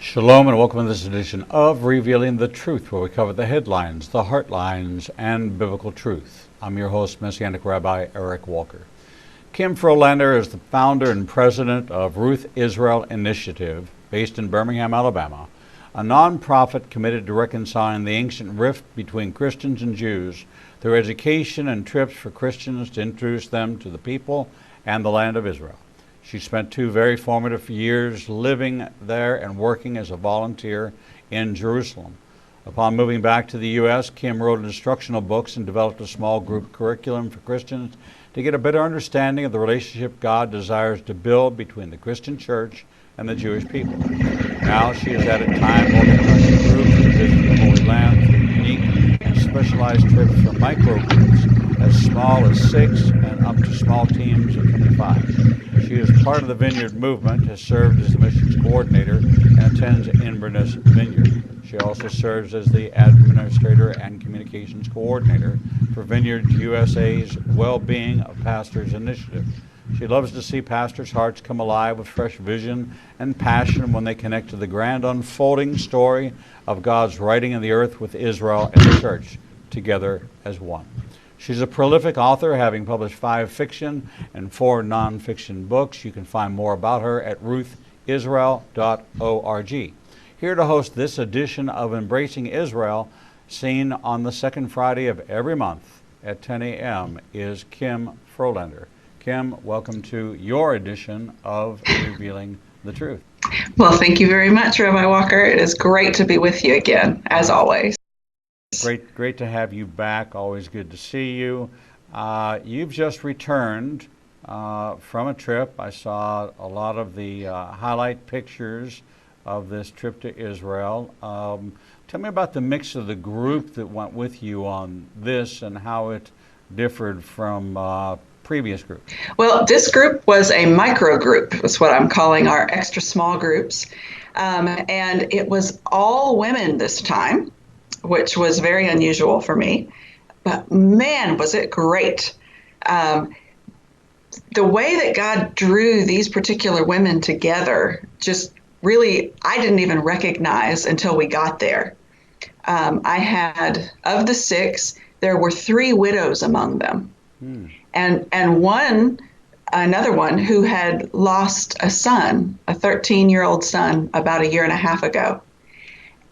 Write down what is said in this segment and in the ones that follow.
Shalom and welcome to this edition of Revealing the Truth, where we cover the headlines, the heartlines, and biblical truth. I'm your host, Messianic Rabbi Eric Walker. Kim Frolander is the founder and president of Ruth Israel Initiative, based in Birmingham, Alabama, a nonprofit committed to reconciling the ancient rift between Christians and Jews through education and trips for Christians to introduce them to the people and the land of Israel. She spent 2 very formative years living there and working as a volunteer in Jerusalem. Upon moving back to the U.S., Kim wrote instructional books and developed a small group curriculum for Christians to get a better understanding of the relationship God desires to build between the Christian church and the Jewish people. Now she has added time organizing groups to visit the Holy Land through unique and specialized trips for micro groups as small as 6 and up to small teams of 25. She is part of the Vineyard movement, has served as the missions coordinator, and attends Inverness Vineyard. She also serves as the administrator and communications coordinator for Vineyard USA's Well-Being of Pastors Initiative. She loves to see pastors' hearts come alive with fresh vision and passion when they connect to the grand unfolding story of God's writing in the earth with Israel and the church, together as one. She's a prolific author, having published 5 fiction and 4 nonfiction books. You can find more about her at ruthisrael.org. Here to host this edition of Embracing Israel, seen on the second Friday of every month at 10 a.m., is Kim Frolander. Kim, welcome to your edition of Revealing the Truth. Well, thank you very much, Rabbi Walker. It is great to be with you again, as always. Great to have you back. Always good to see you. You've just returned from a trip. I saw a lot of the highlight pictures of this trip to Israel. Tell me about the mix of the group that went with you on this and how it differed from previous groups. Well, this group was a micro group. That's what I'm calling our extra small groups. And it was all women this time, which was very unusual for me. But man, was it great. The way that God drew these particular women together, just really, I didn't even recognize until we got there. I had, of the 6, there were 3 widows among them. And another one who had lost a son, a 13-year-old son, about a year and a half ago.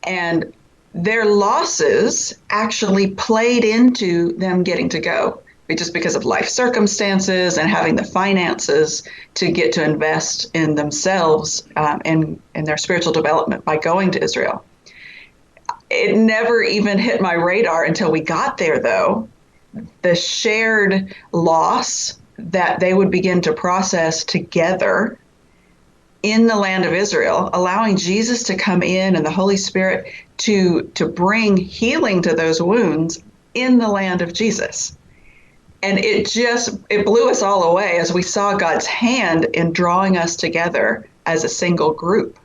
And their losses actually played into them getting to go, just because of life circumstances and having the finances to get to invest in themselves and in their spiritual development by going to Israel. It never even hit my radar until we got there, though. The shared loss that they would begin to process together in the land of Israel, allowing Jesus to come in and the Holy Spirit to bring healing to those wounds in the land of Jesus. And it blew us all away as we saw God's hand in drawing us together as a single group.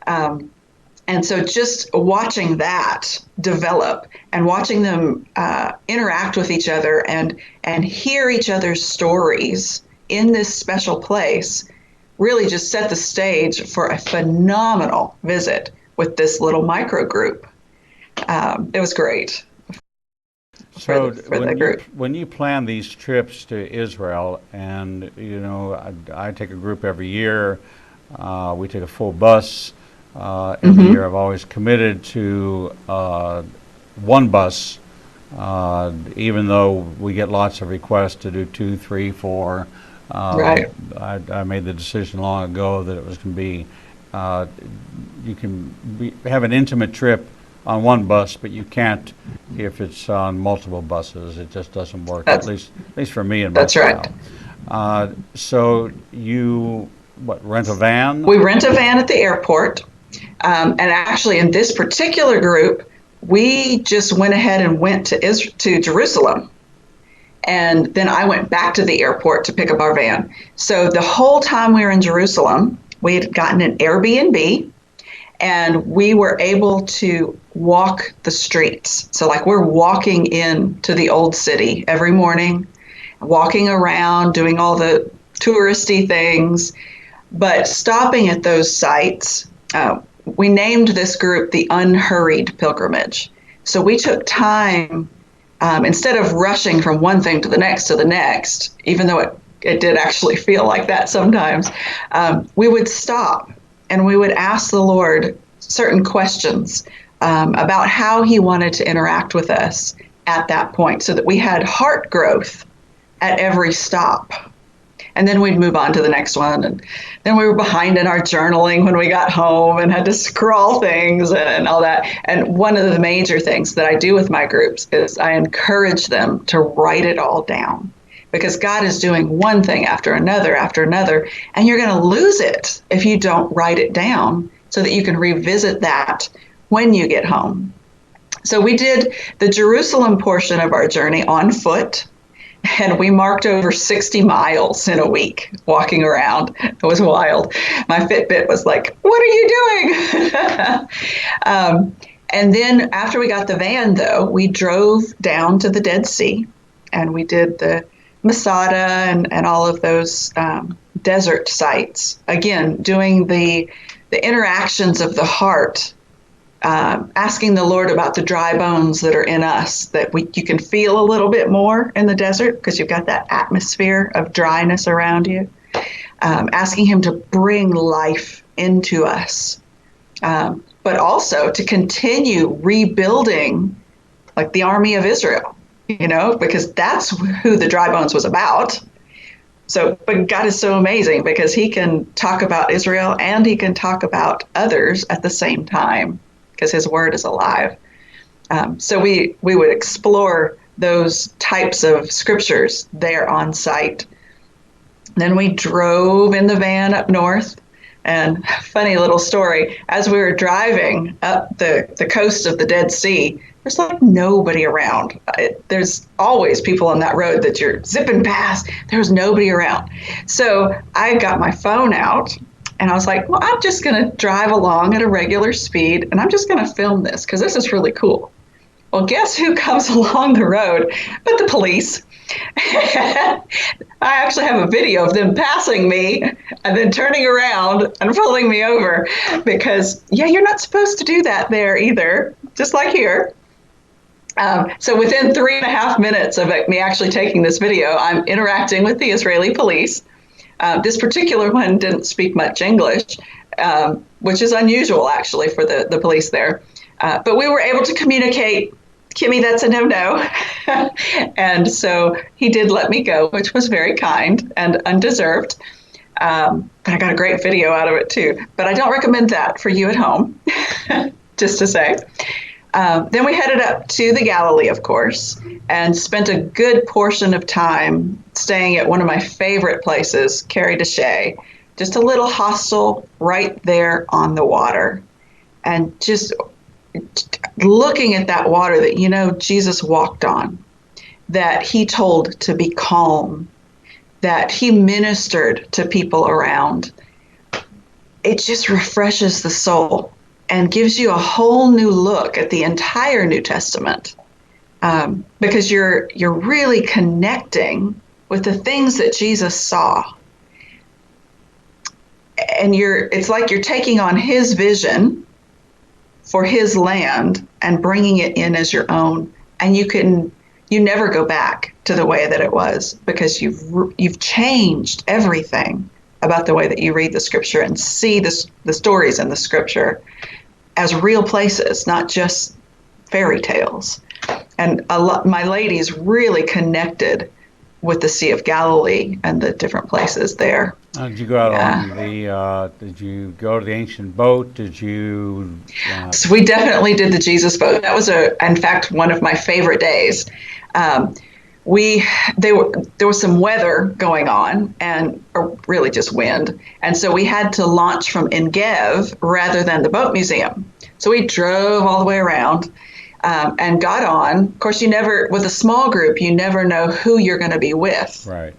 And so just watching that develop and watching them interact with each other and hear each other's stories in this special place really just set the stage for a phenomenal visit with this little micro group. It was great. So when you plan these trips to Israel, and I take a group every year, we take a full bus every year. I've always committed to one bus, even though we get lots of requests to do 2, 3, 4. Right. I made the decision long ago that it was going to be, you can have an intimate trip on one bus, but you can't if it's on multiple buses. It just doesn't work, at least for me and my style. That's right. So you, rent a van? We rent a van at the airport. And actually, in this particular group, we just went ahead and went to Jerusalem. And then I went back to the airport to pick up our van. So the whole time we were in Jerusalem, we had gotten an Airbnb, and we were able to walk the streets. So we're walking into the old city every morning, walking around, doing all the touristy things, but stopping at those sites we named this group the Unhurried Pilgrimage. So we took time, instead of rushing from one thing to the next, even though it did actually feel like that sometimes, we would stop and we would ask the Lord certain questions about how he wanted to interact with us at that point, so that we had heart growth at every stop. And then we'd move on to the next one. And then we were behind in our journaling when we got home and had to scrawl things and all that. And one of the major things that I do with my groups is I encourage them to write it all down, because God is doing one thing after another, and you're going to lose it if you don't write it down so that you can revisit that when you get home. So we did the Jerusalem portion of our journey on foot, and we marked over 60 miles in a week walking around. It was wild. My Fitbit was like, "What are you doing?" And then after we got the van, though, we drove down to the Dead Sea, and we did the Masada and all of those desert sites. Again, doing the interactions of the heart, asking the Lord about the dry bones that are in us, that you can feel a little bit more in the desert because you've got that atmosphere of dryness around you. Asking him to bring life into us, but also to continue rebuilding like the army of Israel, because that's who the dry bones was about. So, but God is so amazing because he can talk about Israel and he can talk about others at the same time, because his word is alive. So we would explore those types of scriptures there on site. Then we drove in the van up north. And funny little story, as we were driving up the coast of the Dead Sea, there's like nobody around. There's always people on that road that you're zipping past. There's nobody around. So I got my phone out and I was like, well, I'm just going to drive along at a regular speed and I'm just going to film this because this is really cool. Well, guess who comes along the road but the police? I actually have a video of them passing me and then turning around and pulling me over because, you're not supposed to do that there either, just like here. So within 3.5 minutes of me actually taking this video, I'm interacting with the Israeli police. This particular one didn't speak much English, which is unusual actually for the police there. But we were able to communicate. Kimmy, that's a no-no. And so he did let me go, which was very kind and undeserved. But I got a great video out of it too. But I don't recommend that for you at home, just to say. Then we headed up to the Galilee, of course, and spent a good portion of time staying at one of my favorite places, Carrie Deshay, just a little hostel right there on the water. And just looking at that water that, Jesus walked on, that he told to be calm, that he ministered to people around. It just refreshes the soul and gives you a whole new look at the entire New Testament, because you're really connecting with the things that Jesus saw. And it's like you're taking on his vision for his land and bringing it in as your own. And you never go back to the way that it was because you've changed everything about the way that you read the scripture and see the stories in the scripture as real places, not just fairy tales. And my ladies really connected with the Sea of Galilee and the different places there. Did you go out on did you go to the ancient boat? Did you? So we definitely did the Jesus boat. That was in fact, one of my favorite days. There was some weather going on or really just wind. And so we had to launch from Engev rather than the boat museum. So we drove all the way around and got on. Of course, with a small group, you never know who you're going to be with. Right.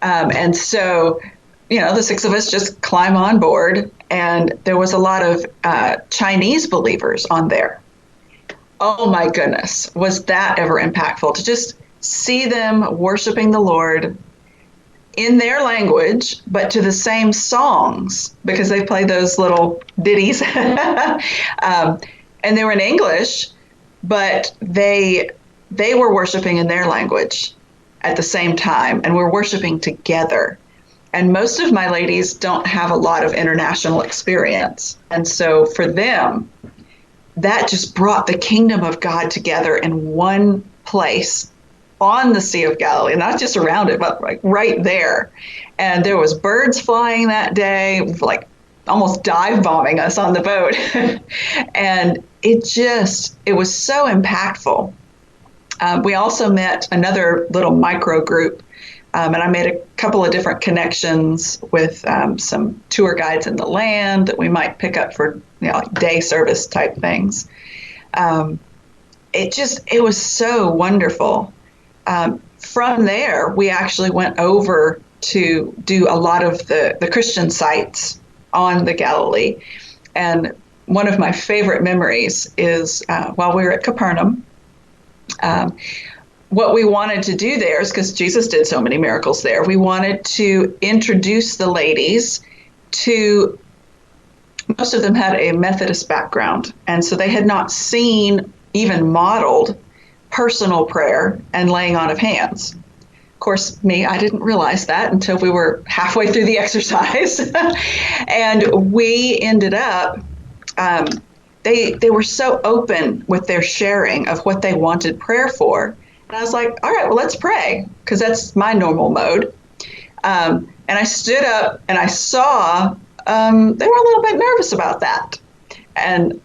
And so, the 6 of us just climb on board, and there was a lot of Chinese believers on there. Oh my goodness, was that ever impactful to just see them worshiping the Lord in their language, but to the same songs because they play those little ditties. And they were in English, but they were worshiping in their language at the same time, and we're worshiping together. And most of my ladies don't have a lot of international experience. And so for them, that just brought the kingdom of God together in one place on the Sea of Galilee, not just around it, but like right there. And there was birds flying that day, like almost dive bombing us on the boat. And it was so impactful. We also met another little micro group, and I made a couple of different connections with some tour guides in the land that we might pick up for, like day service type things. It was so wonderful. From there, we actually went over to do a lot of the Christian sites on the Galilee. And one of my favorite memories is while we were at Capernaum, what we wanted to do there is because Jesus did so many miracles there, we wanted to introduce the ladies to, most of them had a Methodist background. And so they had not seen, even modeled, personal prayer and laying on of hands. Of course, I didn't realize that until we were halfway through the exercise. And we ended up, they were so open with their sharing of what they wanted prayer for. And I was like, all right, well, let's pray, because that's my normal mode. And I stood up and I saw they were a little bit nervous about that. And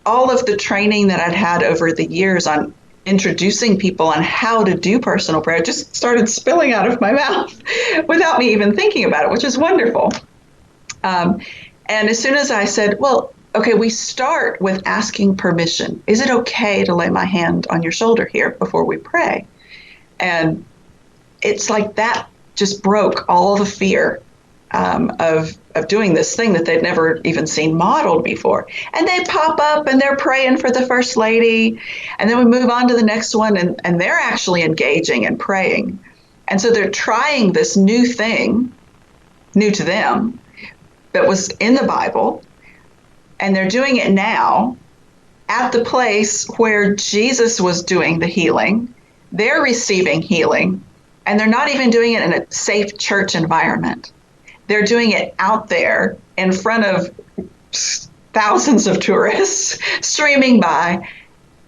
all of the training that I'd had over the years on introducing people on how to do personal prayer just started spilling out of my mouth without me even thinking about it, which is wonderful. And as soon as I said, well, okay, we start with asking permission. Is it okay to lay my hand on your shoulder here before we pray? And it's like that just broke all the fear of doing this thing that they'd never even seen modeled before. And they pop up and they're praying for the First Lady. And then we move on to the next one, and they're actually engaging and praying. And so they're trying this new thing, new to them, that was in the Bible. And they're doing it now at the place where Jesus was doing the healing. They're receiving healing, and they're not even doing it in a safe church environment. They're doing it out there in front of thousands of tourists streaming by.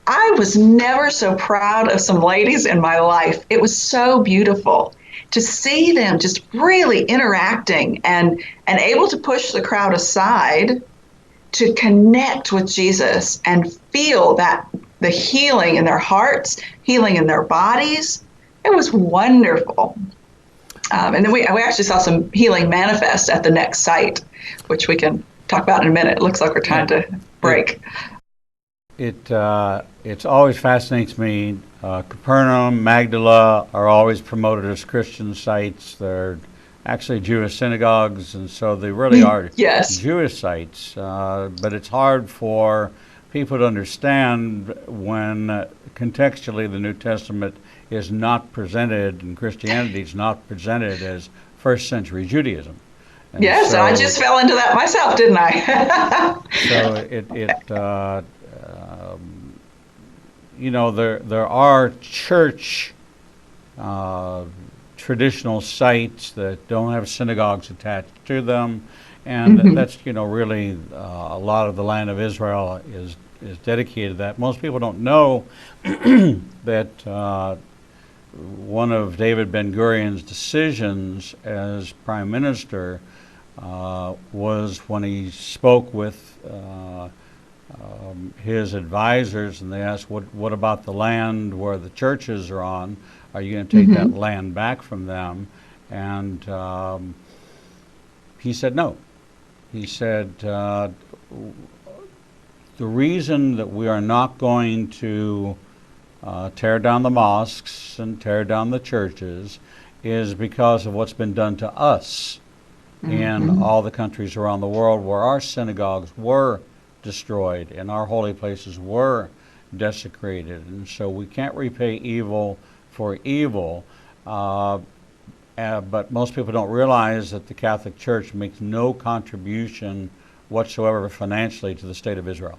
I was never so proud of some ladies in my life. It was so beautiful to see them just really interacting and able to push the crowd aside to connect with Jesus and feel that the healing in their hearts, healing in their bodies. It was wonderful. And then we actually saw some healing manifest at the next site, which we can talk about in a minute. It looks like we're trying to break. It always fascinates me. Capernaum, Magdala are always promoted as Christian sites. They're actually Jewish synagogues, and so they really are yes. Jewish sites. But it's hard for people to understand when contextually the New Testament is not presented, and Christianity is not presented as first century Judaism. And yes, so, I just fell into that myself, didn't I? So there are church traditional sites that don't have synagogues attached to them, and that's really a lot of the land of Israel is dedicated to that. Most people don't know that one of David Ben-Gurion's decisions as prime minister was when he spoke with his advisors, and they asked, what about the land where the churches are on? Are you going to take that land back from them? And he said no. He said, the reason that we are not going to tear down the mosques and tear down the churches is because of what's been done to us in all the countries around the world where our synagogues were destroyed and our holy places were desecrated. And so we can't repay evil for evil. but most people don't realize that the Catholic Church makes no contribution whatsoever financially to the state of Israel.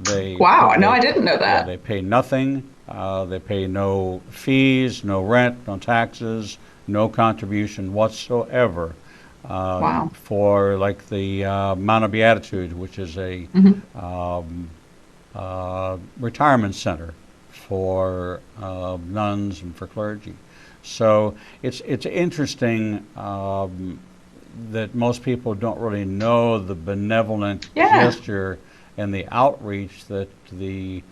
Wow, no, I didn't know that. They pay nothing. They pay no fees, no rent, no taxes, no contribution whatsoever Wow. for like the Mount of Beatitude, which is a retirement center for nuns and for clergy. So it's interesting that most people don't really know the benevolent gesture and the outreach that the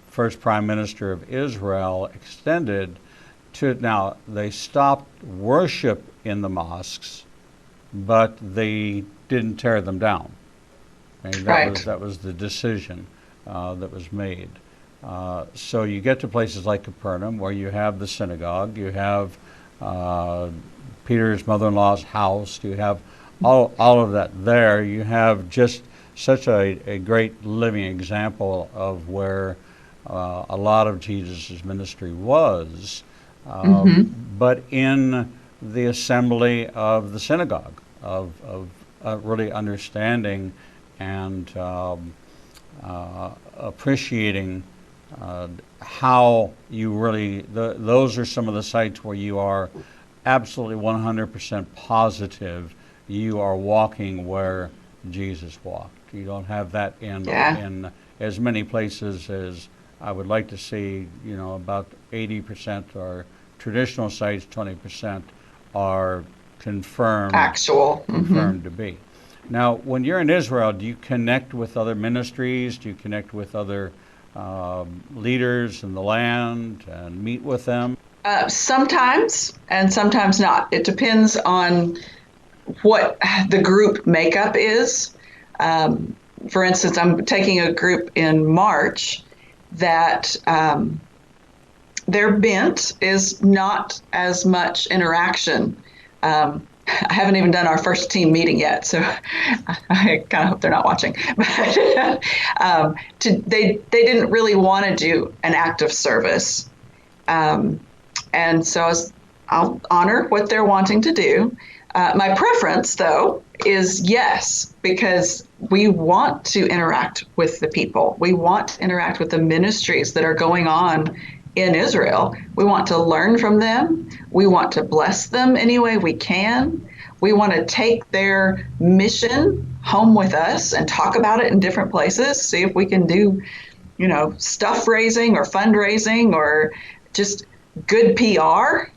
first Prime Minister of Israel extended to. Now, they stopped worship in the mosques, but they didn't tear them down. Okay? That was the decision that was made. So you get to places like Capernaum, where you have the synagogue, you have Peter's mother-in-law's house, you have all of that there. You have just such a great living example of where a lot of Jesus' ministry was, but in the assembly of the synagogue, of really understanding and appreciating how you really, those are some of the sites where you are absolutely 100% positive you are walking where Jesus walked. You don't have that in as many places as I would like to see. You know, about 80% are traditional sites, 20% are confirmed to be. Now, when you're in Israel, do you connect with other ministries? Do you connect with other leaders in the land and meet with them? Sometimes, and sometimes not. It depends on what the group makeup is. For instance, I'm taking a group in March that their bent is not as much interaction. I haven't even done our first team meeting yet, so I kind of hope they're not watching. But they didn't really want to do an active service. And so I'll honor what they're wanting to do. My preference, though, is yes, because we want to interact with the people. We want to interact with the ministries that are going on in Israel. We want to learn from them. We want to bless them any way we can. We want to take their mission home with us and talk about it in different places, see if we can do, stuff raising or fundraising or just good PR,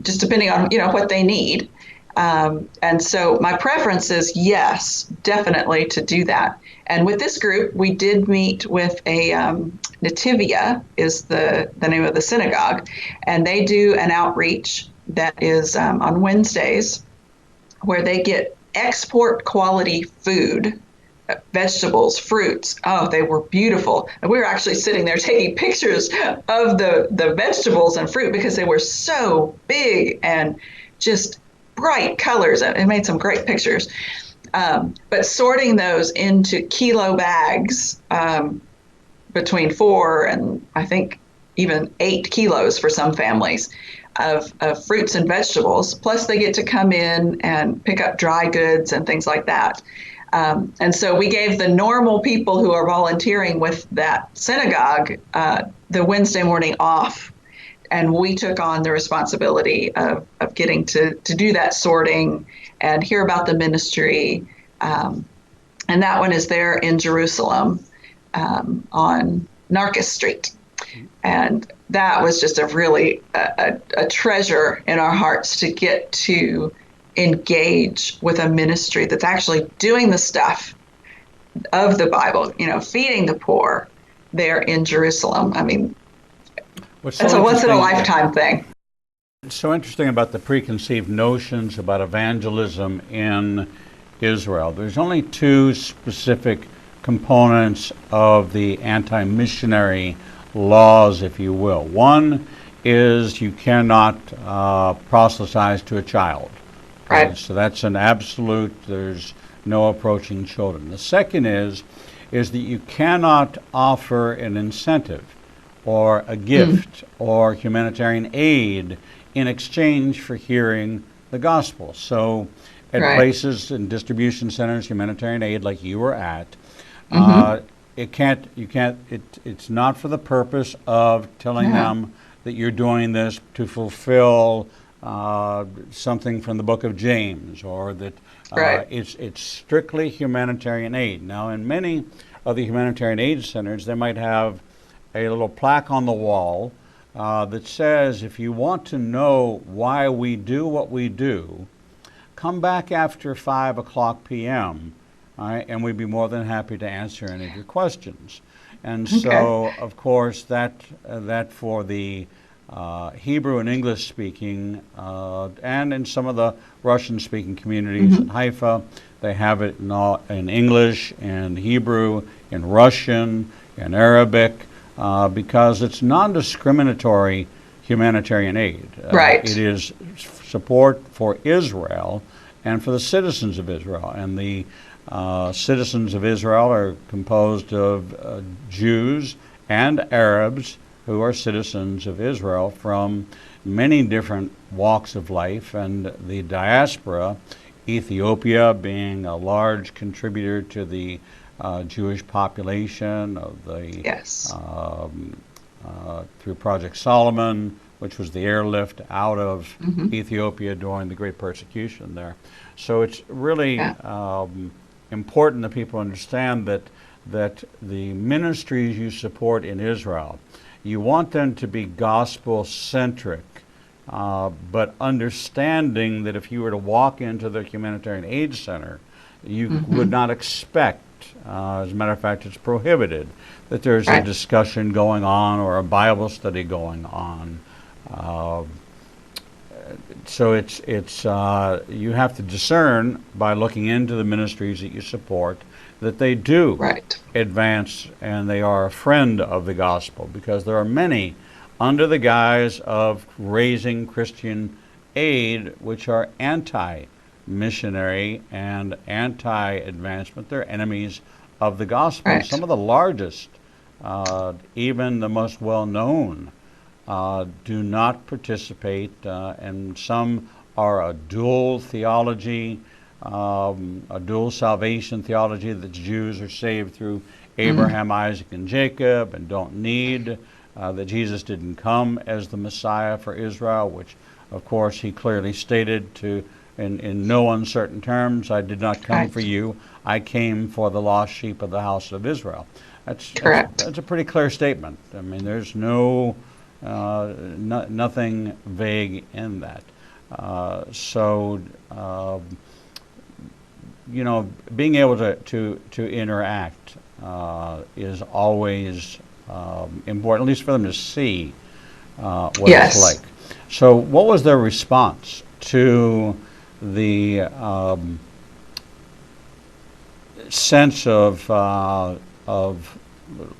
just depending on, what they need. And so my preference is yes, definitely to do that. And with this group, we did meet with a Nativia is the name of the synagogue, and they do an outreach that is on Wednesdays where they get export quality food, vegetables, fruits. Oh, they were beautiful. And we were actually sitting there taking pictures of the vegetables and fruit because they were so big and just bright colors. It made some great pictures. But sorting those into kilo bags, between 4 and I think even 8 kilos for some families of fruits and vegetables. Plus they get to come in and pick up dry goods and things like that. And so we gave the normal people who are volunteering with that synagogue the Wednesday morning off. And we took on the responsibility of getting to do that sorting and hear about the ministry. And that one is there in Jerusalem on Narcus Street. And that was just a really a treasure in our hearts to get to engage with a ministry that's actually doing the stuff of the Bible, feeding the poor there in Jerusalem. I mean, it's a once-in-a-lifetime thing. It's so interesting about the preconceived notions about evangelism in Israel. There's only 2 specific components of the anti-missionary laws, if you will. One is you cannot proselytize to a child. Right. So that's an absolute. There's no approaching children. The second is that you cannot offer an incentive or a gift or humanitarian aid in exchange for hearing the gospel. So at Right. places and distribution centers, humanitarian aid like you were at, Mm-hmm. it's not for the purpose of telling No. them that you're doing this to fulfill something from the book of James, or that Right. it's strictly humanitarian aid. Now, in many of the humanitarian aid centers, they might have a little plaque on the wall that says, if you want to know why we do what we do, come back after 5 o'clock p.m., all right, and we'd be more than happy to answer any of your questions. And Okay. so, of course, that for the Hebrew and English speaking, and in some of the Russian speaking communities in Mm-hmm. Haifa, they have it in English, in Hebrew, in Russian, in Arabic, because it's non-discriminatory humanitarian aid. Right. It is support for Israel and for the citizens of Israel. And the citizens of Israel are composed of Jews and Arabs who are citizens of Israel from many different walks of life, and the diaspora, Ethiopia being a large contributor to the Jewish population of the Yes. through Project Solomon, which was the airlift out of Mm-hmm. Ethiopia during the Great Persecution there. So it's really Yeah. important that people understand that the ministries you support in Israel, you want them to be gospel-centric, but understanding that if you were to walk into the humanitarian aid center, you would Mm-hmm. not expect, as a matter of fact, it's prohibited, that there's a Right. discussion going on or a Bible study going on. Uh, so it's you have to discern by looking into the ministries that you support that they do Right. advance and they are a friend of the gospel, because there are many under the guise of raising Christian aid which are anti-missionary and anti-advancement. They're enemies of the gospel. And Right. some of the largest, even the most well-known, do not participate, and some are a dual theology, a dual salvation theology, that Jews are saved through Mm. Abraham, Isaac, and Jacob and don't need, that Jesus didn't come as the Messiah for Israel, which of course he clearly stated in no uncertain terms, I did not come for Right. you, I came for the lost sheep of the house of Israel. Correct. That's a pretty clear statement. I mean, there's nothing vague in that. So, being able to interact is always important, at least for them to see what it's like. Yes. So, what was their response to the sense of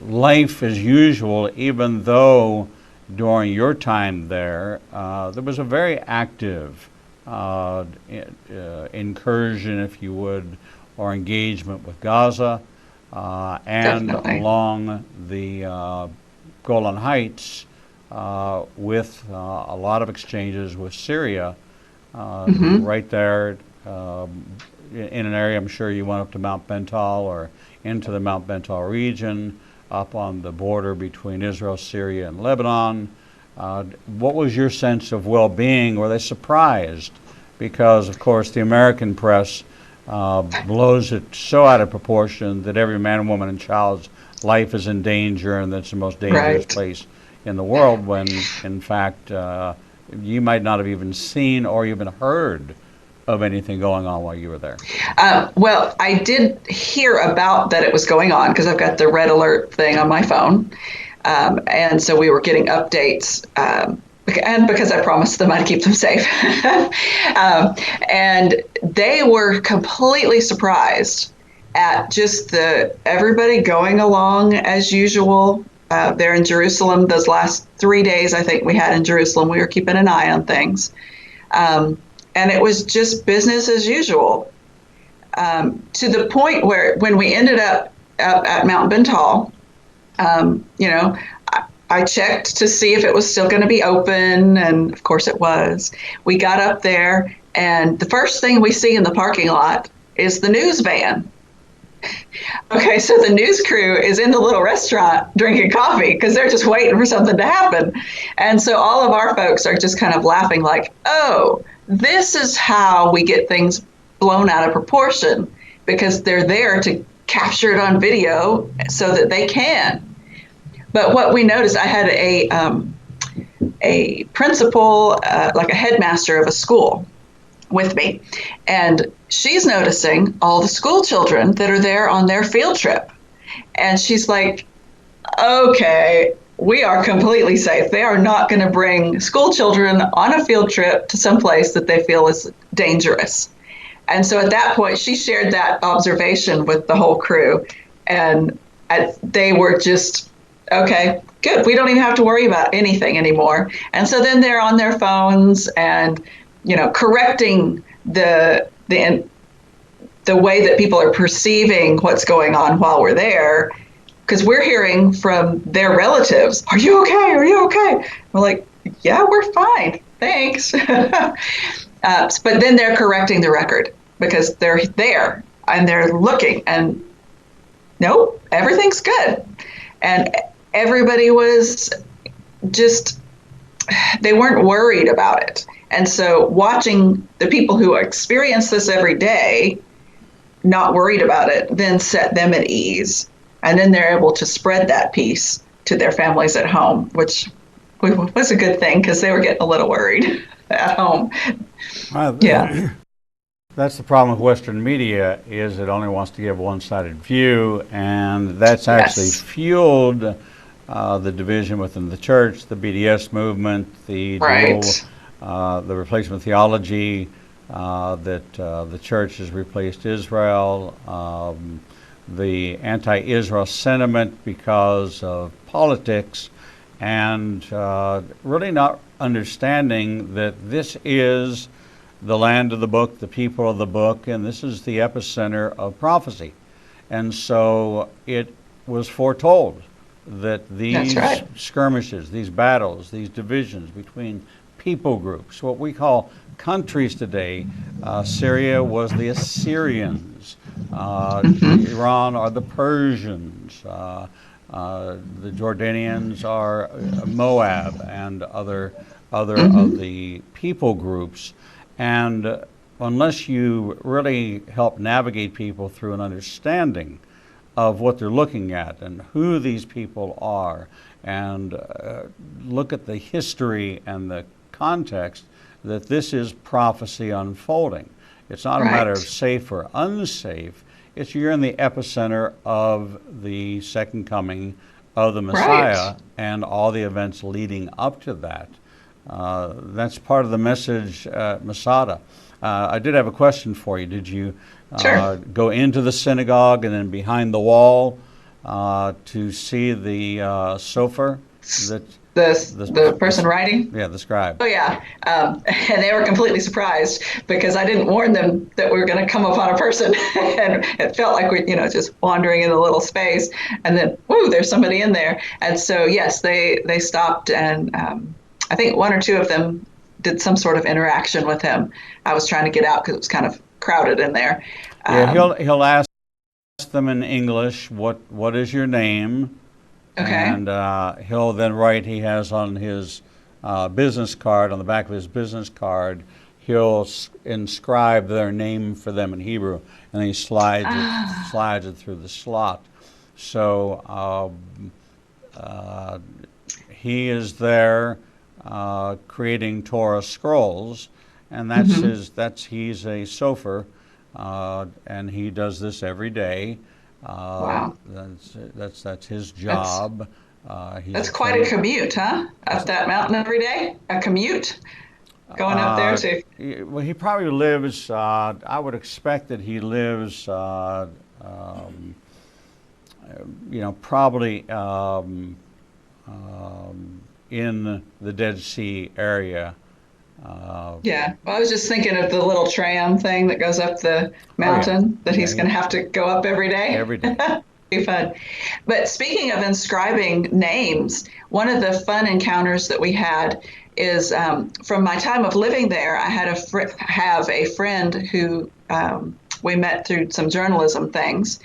life as usual, even though during your time there, there was a very active incursion, if you would, or engagement with Gaza, and Definitely. along the Golan Heights, with a lot of exchanges with Syria, Mm-hmm. right there in an area. I'm sure you went up to Mount Bental or into the Mount Bental region, up on the border between Israel, Syria, and Lebanon. What was your sense of well-being? Were they surprised? Because, of course, the American press blows it so out of proportion that every man, woman, and child's life is in danger, and that's the most dangerous Right. place in the world, when, in fact, you might not have even seen or even heard of anything going on while you were there. Well, I did hear about that it was going on because I've got the red alert thing on my phone. And so we were getting updates, and because I promised them I'd keep them safe. um, and they were completely surprised at just everybody going along as usual. There in Jerusalem, those last 3 days I think we had in Jerusalem, we were keeping an eye on things. And it was just business as usual, to the point where when we ended up at Mount Bental, um, you know, I checked to see if it was still going to be open, and of course it was. We got up there, and the first thing we see in the parking lot is the news van. Okay, so the news crew is in the little restaurant drinking coffee because they're just waiting for something to happen. And so all of our folks are just kind of laughing, like, oh, this is how we get things blown out of proportion because they're there to capture it on video so that they can. But what we noticed, I had a principal, like a headmaster of a school with me, and she's noticing all the school children that are there on their field trip. And she's like, okay, we are completely safe. They are not going to bring school children on a field trip to some place that they feel is dangerous. And so at that point, she shared that observation with the whole crew. And they were just, okay, good. We don't even have to worry about anything anymore. And so then they're on their phones and, correcting the way that people are perceiving what's going on while we're there. Because we're hearing from their relatives, are you okay? Are you okay? We're like, yeah, we're fine. Thanks. But then they're correcting the record because they're there and they're looking and nope, everything's good. And everybody was just, they weren't worried about it. And so watching the people who experience this every day, not worried about it, then set them at ease. And then they're able to spread that peace to their families at home, which was a good thing because they were getting a little worried at home. Yeah. That's the problem with Western media is it only wants to give a one-sided view, and that's actually fueled the division within the church, the BDS movement, the replacement theology, that the church has replaced Israel, the anti-Israel sentiment because of politics, and really not understanding that this is the land of the book, the people of the book, and this is the epicenter of prophecy. And so it was foretold that these skirmishes, these battles, these divisions between people groups, what we call countries today, Syria was the Assyrians, Iran are the Persians, the Jordanians are Moab and other of the people groups. And unless you really help navigate people through an understanding of what they're looking at and who these people are, and look at the history and the context, that this is prophecy unfolding. It's not a matter of safe or unsafe. It's you're in the epicenter of the second coming of the Messiah and all the events leading up to that. That's part of the message, Masada. I did have a question for you. Did you go into the synagogue and then behind the wall to see the sofer? The person writing? Yeah, the scribe. Oh, yeah. And they were completely surprised because I didn't warn them that we were going to come upon a person. And it felt like we, just wandering in a little space. And then, whoo, there's somebody in there. And so, yes, they stopped, and I think one or two of them did some sort of interaction with him. I was trying to get out because it was kind of crowded in there. He'll ask them in English, what is your name? Okay. And he'll then write, he has on his business card, on the back of his business card, he'll inscribe their name for them in Hebrew, and then he slides it through the slot. So he is there creating Torah scrolls, and that's he's a sofer, and he does this every day. Wow. That's his job. That's quite a commute, huh? Up that mountain every day? A commute? Going up there to... Well, he probably lives, I would expect that he lives, probably in the Dead Sea area. Yeah, well, I was just thinking of the little tram thing that goes up the mountain that he's going to have to go up every day. Every day. Be fun. But speaking of inscribing names, one of the fun encounters that we had is from my time of living there. I had have a friend who we met through some journalism things,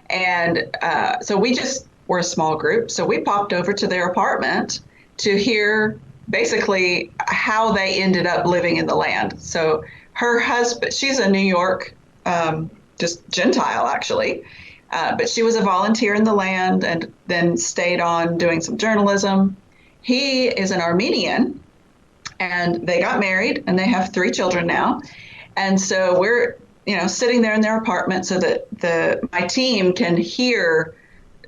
and so we just were a small group. So we popped over to their apartment to hear basically how they ended up living in the land. So her husband, she's a New York, just Gentile actually, but she was a volunteer in the land and then stayed on doing some journalism. He is an Armenian, and they got married and they have 3 children now. And so we're, sitting there in their apartment so that my team can hear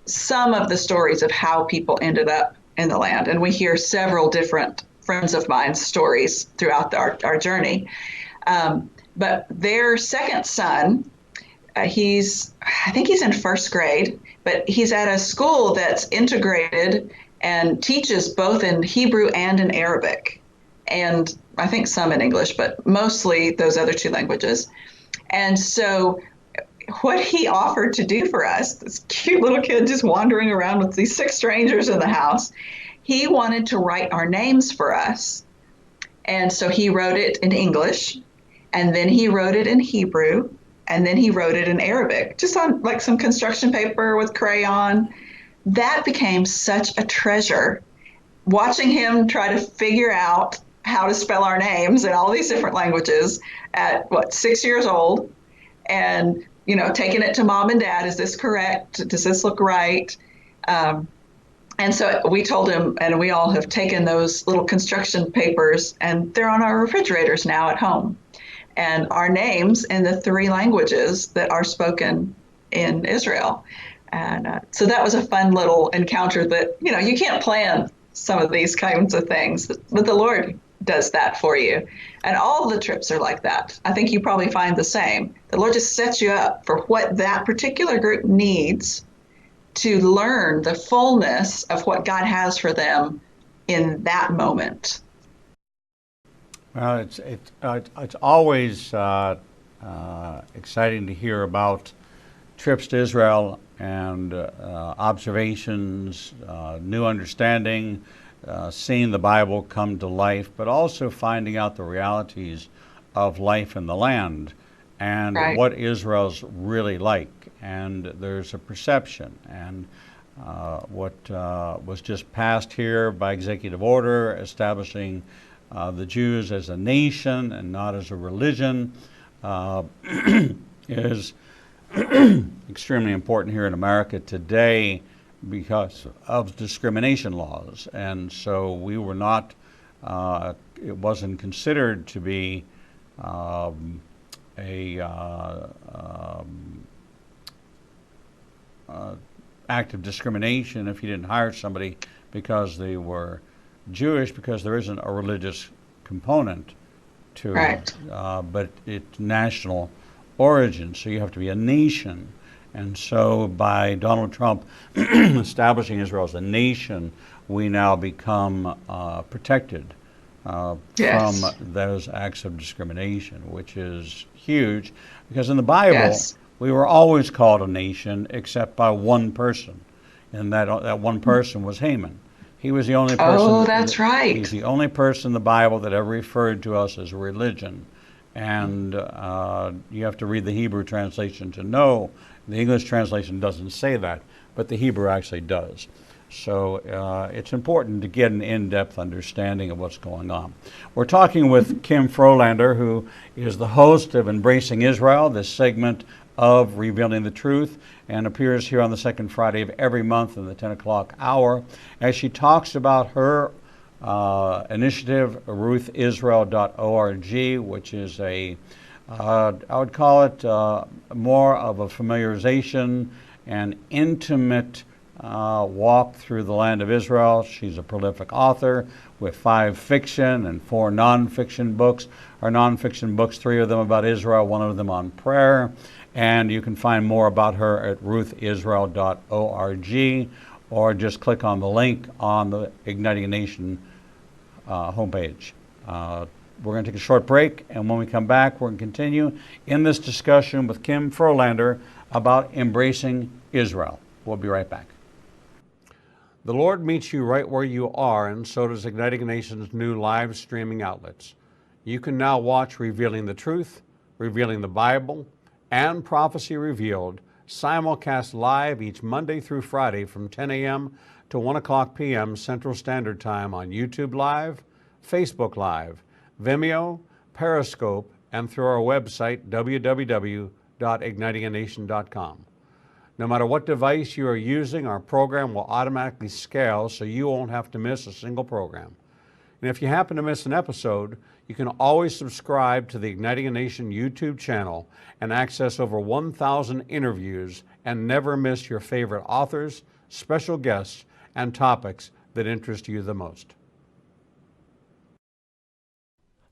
some of the stories of how people ended up in the land. And we hear several different friends of mine's stories throughout our journey. But their second son, I think he's in first grade, but he's at a school that's integrated and teaches both in Hebrew and in Arabic, and I think some in English, but mostly those other 2 languages. And so what he offered to do for us, this cute little kid just wandering around with these 6 strangers in the house, he wanted to write our names for us. And so he wrote it in English, and then he wrote it in Hebrew, and then he wrote it in Arabic, just on like some construction paper with crayon. That became such a treasure. Watching him try to figure out how to spell our names in all these different languages at 6 years old, and taking it to mom and dad. Is this correct? Does this look right? And so we told him, and we all have taken those little construction papers, and they're on our refrigerators now at home. And our names in the 3 languages that are spoken in Israel. And so that was a fun little encounter that, you can't plan some of these kinds of things, but the Lord does that for you. And all the trips are like that. I think you probably find the same. The Lord just sets you up for what that particular group needs to learn the fullness of what God has for them in that moment. Well, it's always exciting to hear about trips to Israel and observations, new understanding, seeing the Bible come to life, but also finding out the realities of life in the land and Right. what Israel's really like. And there's a perception. And what was just passed here by executive order, establishing the Jews as a nation and not as a religion, is extremely important here in America today because of discrimination laws. And so we were not, it wasn't considered to be act of discrimination if you didn't hire somebody because they were Jewish, because there isn't a religious component to Right. it, but it's national origin, so you have to be a nation. And so by Donald Trump establishing Israel as a nation, we now become protected Yes. from those acts of discrimination, which is huge, because in the Bible, Yes. we were always called a nation except by one person, and that one person was Haman. He was the only person. Oh, that's right. He's the only person in the Bible that ever referred to us as a religion. And you have to read the Hebrew translation to know. The English translation doesn't say that, but the Hebrew actually does. So it's important to get an in-depth understanding of what's going on. We're talking with Kim Frolander, who is the host of Embracing Israel, this segment of Revealing the Truth, and appears here on the second Friday of every month in the 10 o'clock hour, as she talks about her initiative, ruthisrael.org, which is I would call it more of a familiarization and intimate walk through the land of Israel. She's a prolific author with 5 fiction and 4 nonfiction books. Her nonfiction books, 3 of them about Israel, 1 of them on prayer. And you can find more about her at ruthisrael.org, or just click on the link on the Igniting a Nation homepage. We're going to take a short break, and when we come back, we're going to continue in this discussion with Kim Frolander about embracing Israel. We'll be right back. The Lord meets you right where you are, and so does Igniting a Nation's new live streaming outlets. You can now watch Revealing the Truth, Revealing the Bible, and Prophecy Revealed simulcast live each Monday through Friday from 10 a.m. to 1 o'clock p.m. Central Standard Time on YouTube Live, Facebook Live, Vimeo, Periscope, and through our website, www.ignitinganation.com. No matter what device you are using, our program will automatically scale so you won't have to miss a single program. And if you happen to miss an episode, you can always subscribe to the Igniting a Nation YouTube channel and access over 1,000 interviews and never miss your favorite authors, special guests, and topics that interest you the most.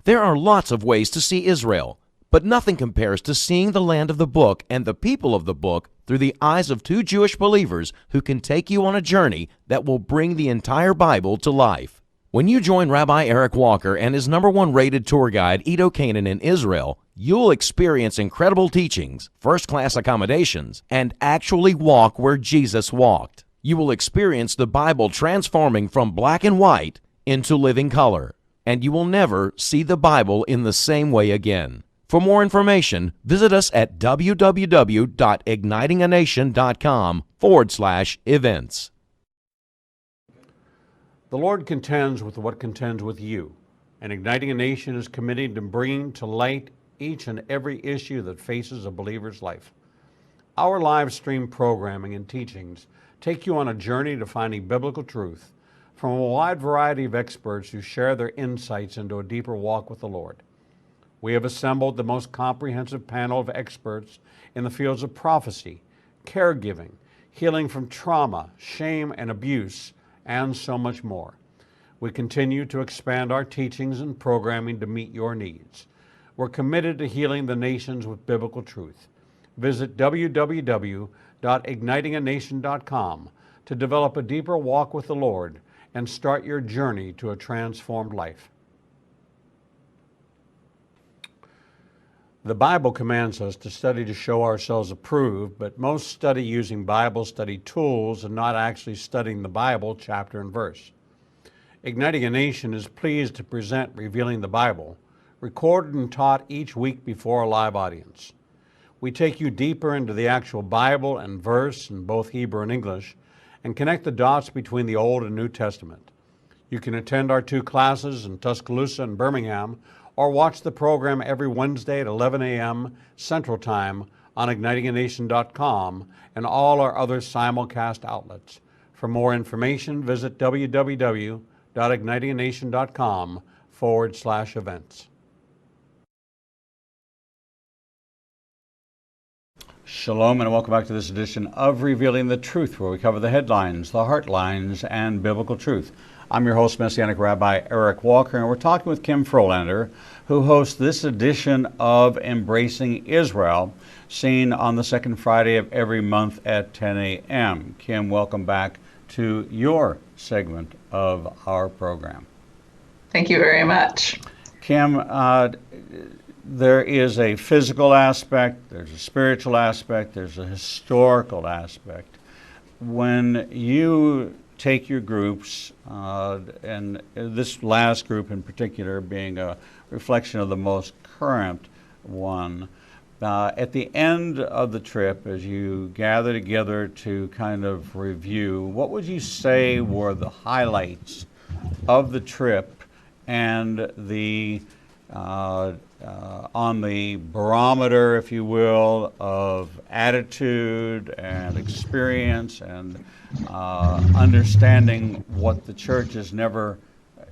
There are lots of ways to see Israel, but nothing compares to seeing the land of the book and the people of the book through the eyes of two Jewish believers who can take you on a journey that will bring the entire Bible to life. When you join Rabbi Eric Walker and his #1 rated tour guide, Edo Canaan in Israel, you'll experience incredible teachings, first-class accommodations, and actually walk where Jesus walked. You will experience the Bible transforming from black and white into living color, and you will never see the Bible in the same way again. For more information, visit us at www.ignitinganation.com/events. The Lord contends with what contends with you, and Igniting a Nation is committed to bringing to light each and every issue that faces a believer's life. Our live stream programming and teachings take you on a journey to finding biblical truth from a wide variety of experts who share their insights into a deeper walk with the Lord. We have assembled the most comprehensive panel of experts in the fields of prophecy, caregiving, healing from trauma, shame, and abuse, and so much more. We continue to expand our teachings and programming to meet your needs. We're committed to healing the nations with biblical truth. Visit www.ignitinganation.com to develop a deeper walk with the Lord and start your journey to a transformed life. The Bible commands us to study to show ourselves approved, but most study using Bible study tools and not actually studying the Bible chapter and verse. Igniting a Nation is pleased to present Revealing the Bible, recorded and taught each week before a live audience. We take you deeper into the actual Bible and verse in both Hebrew and English and connect the dots between the Old and New Testament. You can attend our 2 classes in Tuscaloosa and Birmingham, or watch the program every Wednesday at 11 a.m. Central Time on ignitinganation.com and all our other simulcast outlets. For more information, visit www.ignitinganation.com/events. Shalom and welcome back to this edition of Revealing the Truth, where we cover the headlines, the heart lines, and biblical truth. I'm your host, Messianic Rabbi Eric Walker, and we're talking with Kim Frolander, who hosts this edition of Embracing Israel, seen on the second Friday of every month at 10 a.m. Kim, welcome back to your segment of our program. Thank you very much. Kim, there is a physical aspect, there's a spiritual aspect, there's a historical aspect. When you take your groups, and this last group in particular being a reflection of the most current one, at the end of the trip, as you gather together to kind of review, what would you say were the highlights of the trip and the on the barometer, if you will, of attitude and experience and understanding what the church has never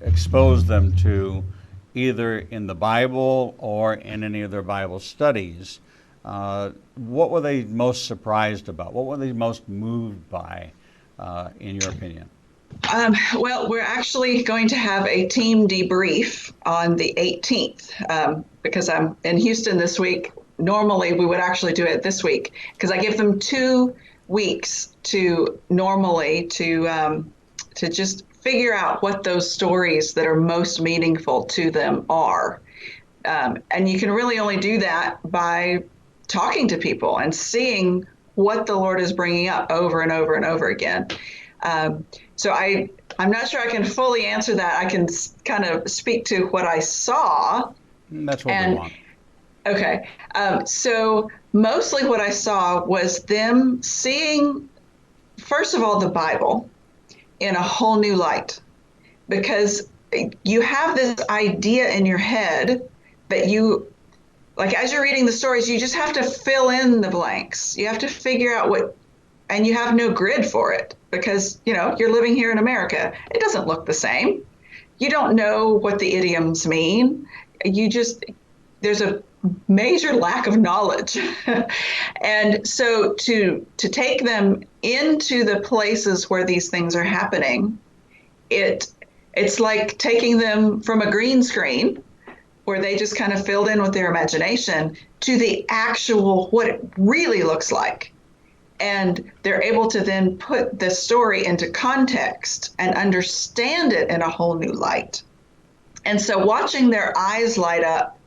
exposed them to, either in the Bible or in any of their Bible studies? What were they most surprised about? What were they most moved by, in your opinion? Well, we're actually going to have a team debrief on the 18th because I'm in Houston this week. Normally, we would actually do it this week because I give them 2 weeks to just figure out what those stories that are most meaningful to them are. And you can really only do that by talking to people and seeing what the Lord is bringing up over and over and over again. So I'm not sure I can fully answer that. I can kind of speak to what I saw. That's what we And want. okay, so mostly what I saw was them seeing, first of all, the Bible in a whole new light, because you have this idea in your head that you, like, as you're reading the stories, you just have to fill in the blanks. You have to figure out what, and you have no grid for it because, you're living here in America. It doesn't look the same. You don't know what the idioms mean. There's a major lack of knowledge. And so to take them into the places where these things are happening, it's like taking them from a green screen where they just kind of filled in with their imagination to the actual what it really looks like. And they're able to then put the story into context and understand it in a whole new light. And so watching their eyes light up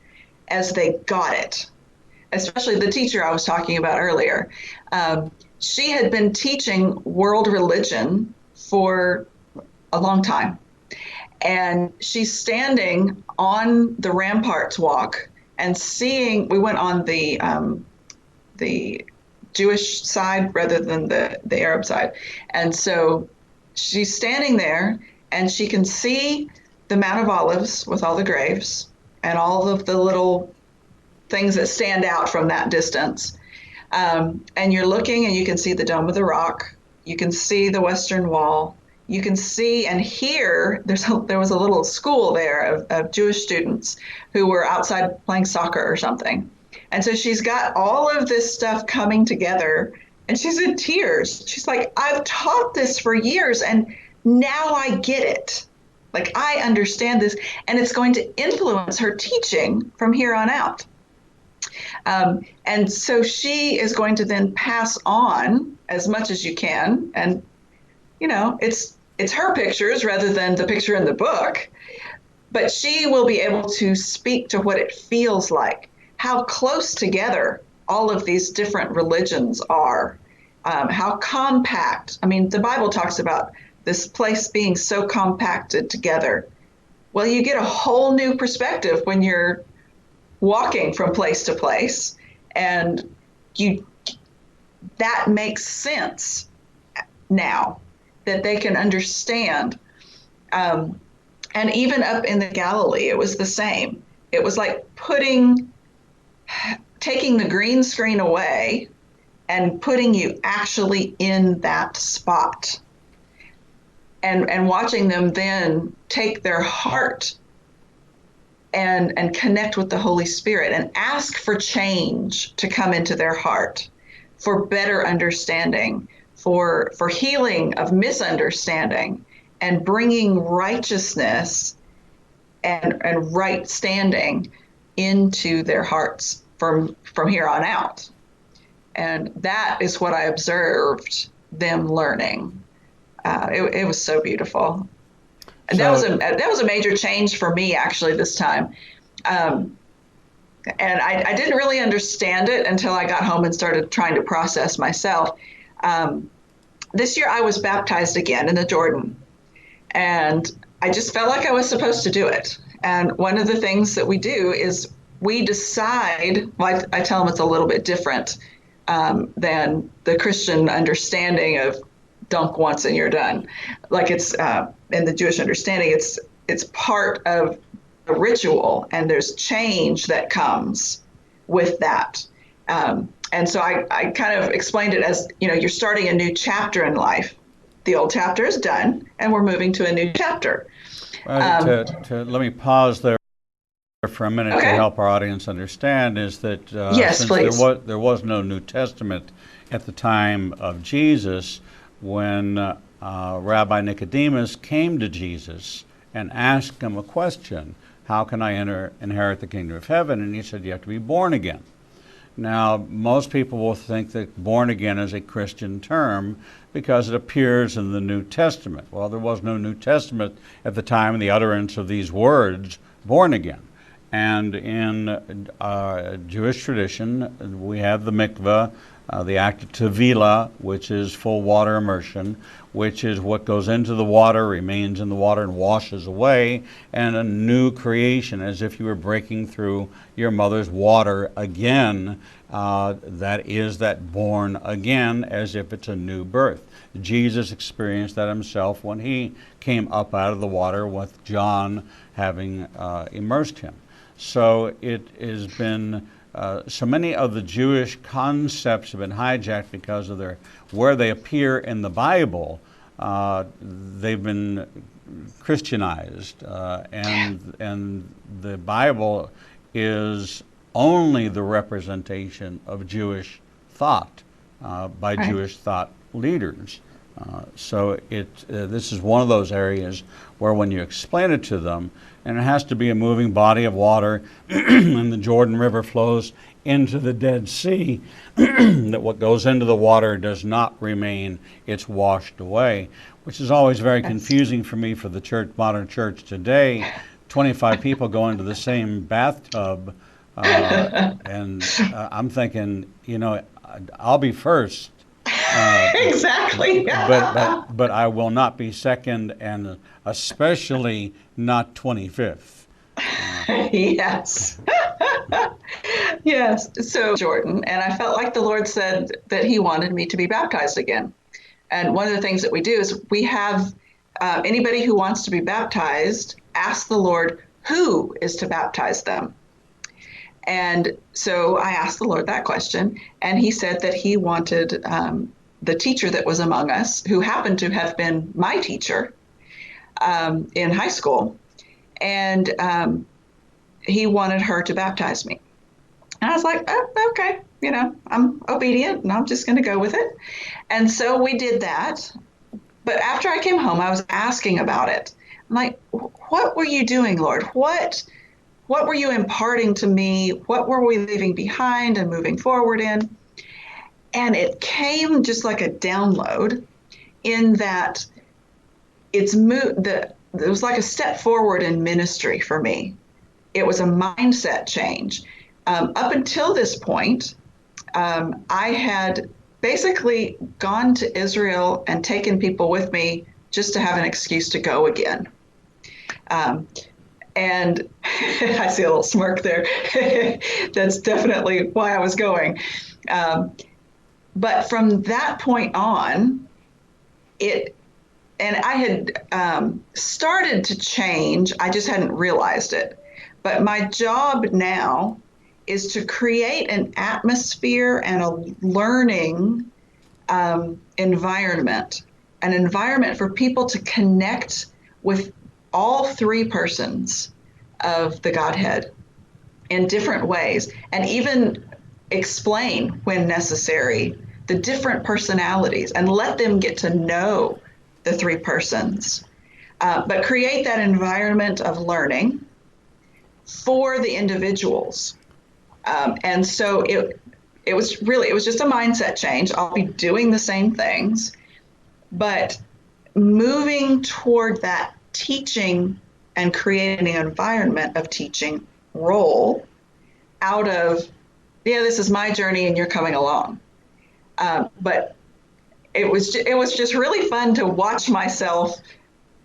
as they got it, especially the teacher I was talking about earlier, she had been teaching world religion for a long time. And she's standing on the Ramparts Walk and seeing, we went on the Jewish side rather than the Arab side. And so she's standing there and she can see the Mount of Olives with all the graves and all of the little things that stand out from that distance. And you're looking and you can see the Dome of the Rock. You can see the Western Wall. You can see and hear, there was a little school there of Jewish students who were outside playing soccer or something. And so she's got all of this stuff coming together and she's in tears. She's like, I've taught this for years and now I get it. Like, I understand this, and it's going to influence her teaching from here on out. And so she is going to then pass on as much as you can. And, it's her pictures rather than the picture in the book, but she will be able to speak to what it feels like, how close together all of these different religions are, how compact. I mean, the Bible talks about this place being so compacted together. Well, you get a whole new perspective when you're walking from place to place, and that makes sense now that they can understand. And even up in the Galilee, it was the same. It was like taking the green screen away and putting you actually in that spot. And watching them then take their heart and connect with the Holy Spirit and ask for change to come into their heart, for better understanding, for healing of misunderstanding, and bringing righteousness and right standing into their hearts from here on out. And that is what I observed them learning. It was so beautiful. And that was a major change for me, actually, this time. And I didn't really understand it until I got home and started trying to process myself. This year I was baptized again in the Jordan, and I just felt like I was supposed to do it. And one of the things that we do is we decide, well, I tell them it's a little bit different than the Christian understanding of dunk once and you're done. Like, it's in the Jewish understanding, it's part of a ritual, and there's change that comes with that. And so I kind of explained it as, you're starting a new chapter in life. The old chapter is done, and we're moving to a new chapter. Let me pause there for a minute. Okay. To help our audience understand is that yes, since please. there was no New Testament at the time of Jesus, when Rabbi Nicodemus came to Jesus and asked him a question, how can I inherit the kingdom of heaven? And he said, you have to be born again. Now, most people will think that born again is a Christian term because it appears in the New Testament. Well, there was no New Testament at the time of the utterance of these words, born again. And in Jewish tradition, we have the mikveh the act of tevilah, which is full water immersion, which is what goes into the water, remains in the water, and washes away, and a new creation, as if you were breaking through your mother's water again. That is that born again, as if it's a new birth. Jesus experienced that himself when he came up out of the water with John having immersed him. So it has been, so many of the Jewish concepts have been hijacked because of where they appear in the Bible. They've been Christianized, and the Bible is only the representation of Jewish thought by Jewish thought leaders. So this is one of those areas where when you explain it to them, and it has to be a moving body of water, and the Jordan River flows into the Dead Sea, that what goes into the water does not remain, it's washed away, which is always very confusing for me for the modern church today. 25 people go into the same bathtub, and I'm thinking, I'll be first. Exactly. but I will not be second, and especially not 25th. Yes. Yes. So, Jordan, and I felt like the Lord said that he wanted me to be baptized again. And one of the things that we do is we have anybody who wants to be baptized ask the Lord who is to baptize them. And so I asked the Lord that question, and he said that he wanted the teacher that was among us, who happened to have been my teacher in high school, and he wanted her to baptize me. And I was like, oh, okay, I'm obedient, and I'm just going to go with it. And so we did that. But after I came home, I was asking about it. I'm like, what were you doing, Lord? What were you imparting to me? What were we leaving behind and moving forward in? And it came just like a download in that it was like a step forward in ministry for me. It was a mindset change. Up until this point, I had basically gone to Israel and taken people with me just to have an excuse to go again. And I see a little smirk there. That's definitely why I was going. But from that point on, I had started to change. I just hadn't realized it. But my job now is to create an atmosphere and a learning environment, an environment for people to connect with all three persons of the Godhead in different ways, and even explain when necessary the different personalities and let them get to know the three persons, but create that environment of learning for the individuals. And so it was just a mindset change. I'll be doing the same things, but moving toward that teaching and creating an environment of teaching role out of, this is my journey and you're coming along. But it was just really fun to watch myself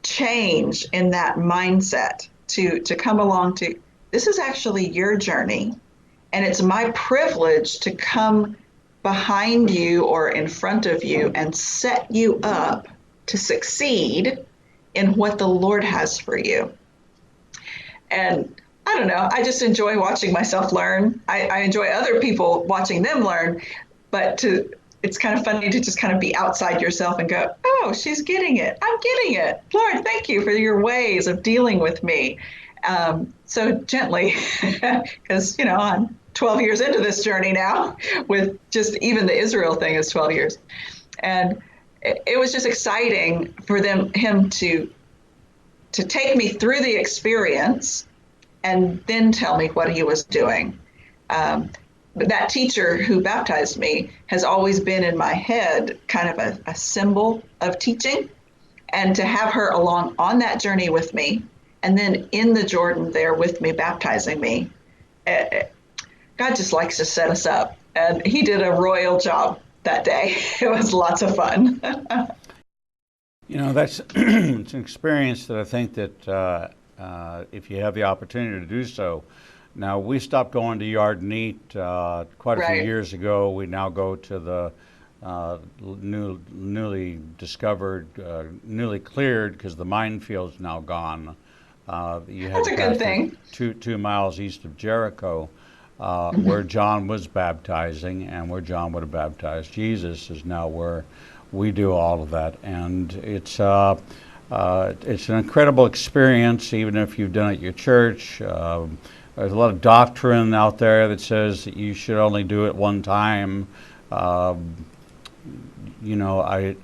change in that mindset to come along to, this is actually your journey. And it's my privilege to come behind you or in front of you and set you up to succeed in what the Lord has for you. And I don't know, I just enjoy watching myself learn. I enjoy other people watching them learn, but it's kind of funny to just kind of be outside yourself and go, oh, she's getting it. I'm getting it. Lord, thank you for your ways of dealing with me. So gently, because, I'm 12 years into this journey now, with just even the Israel thing is 12 years. And it was just exciting for him to take me through the experience and then tell me what he was doing. But that teacher who baptized me has always been in my head kind of a symbol of teaching, and to have her along on that journey with me, and then in the Jordan there with me, baptizing me. God just likes to set us up And he did a royal job that day. It was lots of fun. That's it's an experience that I think that if you have the opportunity to do so. Now, we stopped going to Yard and Eat quite a few Right. years ago. We now go to the newly discovered, newly cleared, because the minefield's now gone. You had That's to a pass good through thing. 2 miles east of Jericho, where Hmm. John was baptizing, and where John would have baptized Jesus is now where we do all of that. And it's an incredible experience, even if you've done it at your church. There's a lot of doctrine out there that says that you should only do it one time. Um, I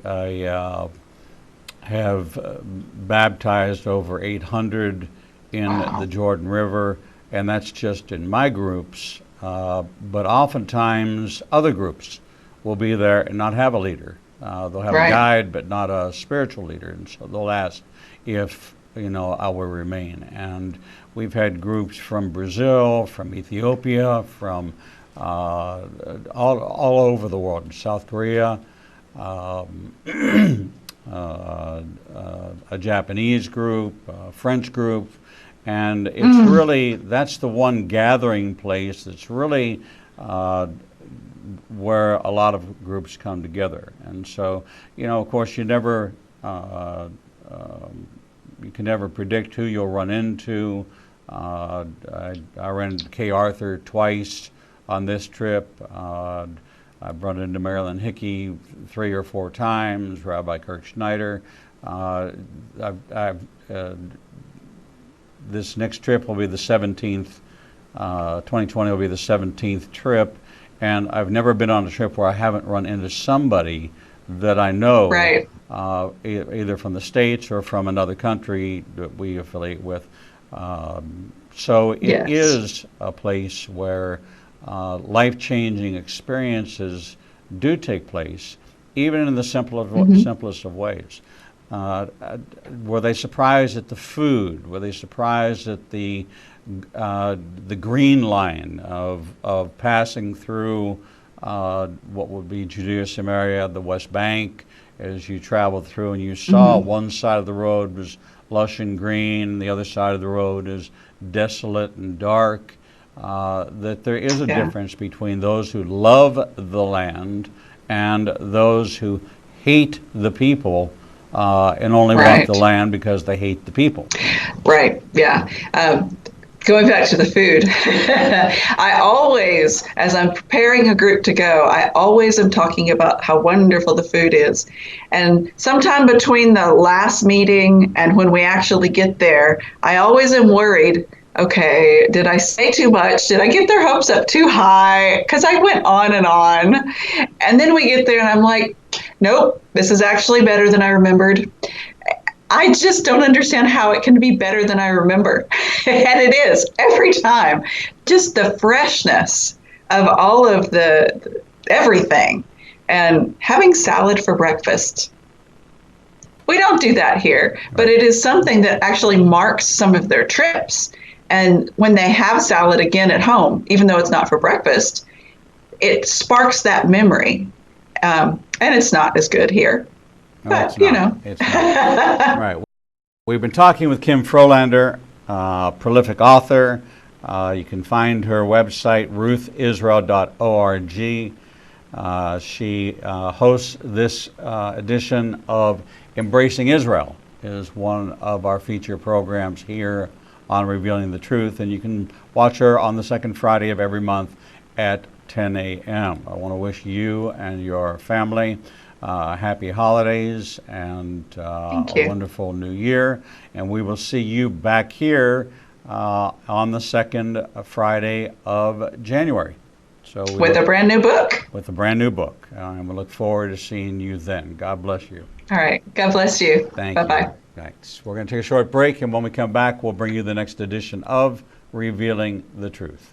have baptized over 800 in the Wow. Jordan River, and that's just in my groups. But oftentimes, other groups will be there and not have a leader. They'll have a Right. guide, but not a spiritual leader, and so they'll ask if I will remain. And we've had groups from Brazil, from Ethiopia, from all over the world, South Korea, um, a Japanese group, a French group, and it's Mm. really that's the one gathering place that's really where a lot of groups come together. And so, of course, uh, um, you can never predict who you'll run into. I ran into Kay Arthur twice on this trip. I've run into Marilyn Hickey 3 or 4 times, Rabbi Kirk Schneider. Uh, I've This next trip will be the 17th. 2020 will be the 17th trip, and I've never been on a trip where I haven't run into somebody that I know, Right. either from the States or from another country that we affiliate with. So it Yes. is a place where life-changing experiences do take place, even in the Hmm. simplest of ways. Uh, were they surprised at the food? Were they surprised at the green line of passing through what would be Judea, Samaria, the West Bank, as you traveled through, and you saw Hmm. one side of the road was lush and green, the other side of the road is desolate and dark. That there is a Yeah. difference between those who love the land and those who hate the people and only want the Right. land because they hate the people. Right. Yeah. Going back to the food, I always, as I'm preparing a group to go, I always am talking about how wonderful the food is. And sometime between the last meeting and when we actually get there, I always am worried. Okay, did I say too much? Did I get their hopes up too high? Because I went on and on. And then we get there, and I'm like, nope, this is actually better than I remembered. I just don't understand how it can be better than I remember. And it is every time. Just the freshness of all of the everything. And having salad for breakfast. We don't do that here, but Right. it is something that actually marks some of their trips. And when they have salad again at home, even though it's not for breakfast, it sparks that memory. And it's not as good here, No, it's but you not. know. It's not. Right. We've been talking with Kim Frolander, prolific author. You can find her website, ruthisrael.org. She hosts this edition of Embracing Israel, is one of our feature programs here on Revealing the Truth, and you can watch her on the second Friday of every month at 10 a.m. I want to wish you and your family happy holidays and Thank a you. wonderful new year, and we will see you back here on the second Friday of January. So we With look a brand new book. with a brand new book, and we look forward to seeing you then. God bless you. All right. God bless you. Bye Thank you. bye. Thanks. We're going to take a short break, and when we come back, we'll bring you the next edition of Revealing the Truth.